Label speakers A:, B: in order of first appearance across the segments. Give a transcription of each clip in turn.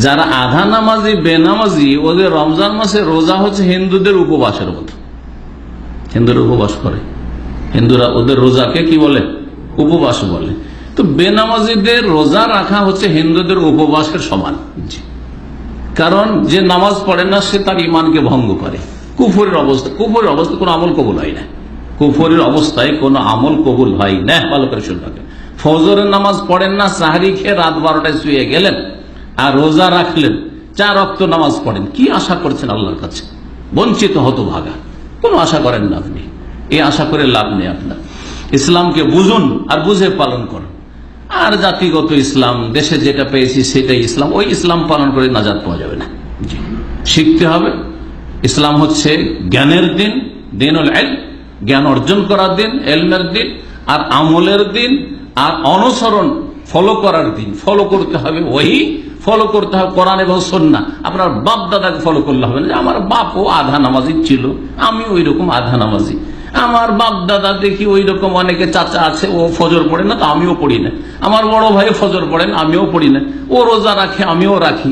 A: যারা আধা নামাজি বেনামাজি, ওদের রমজান মাসে রোজা হচ্ছে হিন্দুদের উপবাসের মতো। হিন্দুরা উপবাস করে, হিন্দুরা ওদের রোজাকে কি বলে? উপবাস বলে। তো বেনামাজিদের রোজা রাখা হচ্ছে হিন্দুদের উপবাসের সমান। কারণ যে নামাজ পড়ে না সে তার ইমানকে ভঙ্গ করে। কুফরের অবস্থা, কুফরের অবস্থা কোনো আমল কবুল হয় না। কুফরের অবস্থায় কোনো আমল কবুল হয় না। ভালো করে শুনবেন, ফজরের নামাজ পড়েন না, সাহারি খেয়ে রাত 12টায় শুয়ে গেলেন আর রোজা রাখলেন, 4 ওয়াক্ত নামাজ পড়েন, কি আশা করছেন আল্লাহর কাছে? বঞ্চিত হতভাগা। কোনো আশা করেন না আপনি, এই আশা করে লাভ নেই আপনার। ইসলামকে বুঝুন আর বুঝে পালন করুন। আর জাতিগত ইসলাম, দেশে যেটা পেয়েছি সেটাই ইসলাম, ওই ইসলাম পালন করে নাজাত পাওয়া যাবে না। শিখতে হবে। ইসলাম হচ্ছে জ্ঞানের দিন, দিনুল ইলম, জ্ঞান অর্জন করার দিন, ইলমের দিন, আর আমলের দিন, আর অনুসরণ ফলো করার দিন। ফলো করতে হবে ওহি, ফলো করতে হবে কোরআন এবং সুন্নাহ। আপনার বাপ দাদাকে ফলো করলে হবে না। আমার বাপও আধা নামাজি ছিল, আমি ওই রকম আধা নামাজি। আমার বাপ দাদা দেখি ওই রকম অনেকে চাচা আছে, ও ফজর পড়ে না তো আমিও পড়ি না। আমার বড় ভাই ফজর পড়েন, আমিও পড়ি না। ও রোজা রাখে, আমিও রাখি।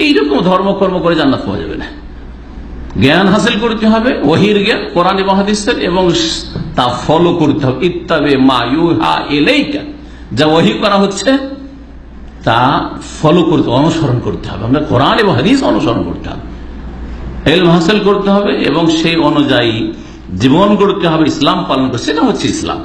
A: এইরকম ধর্মকর্ম করে জান্নাত পাওয়া যাবে না। জ্ঞান হাসিল করতে হবে, ওহির জ্ঞান, কোরআন এবং হাদিসের, এবং তা ফলো করতে হবে। ইত্তাবে মা ইউহা ইলাইকা, যা ওহী করা হচ্ছে তা ফলো করতে, অনুসরণ করতে হবে। আমরা কোরআন এবং হাদিস অনুসরণ করতে হবে, ইলম হাসিল করতে হবে এবং সেই অনুযায়ী জীবন গড়তে হবে, ইসলাম পালন করতে। সেটা হচ্ছে ইসলাম।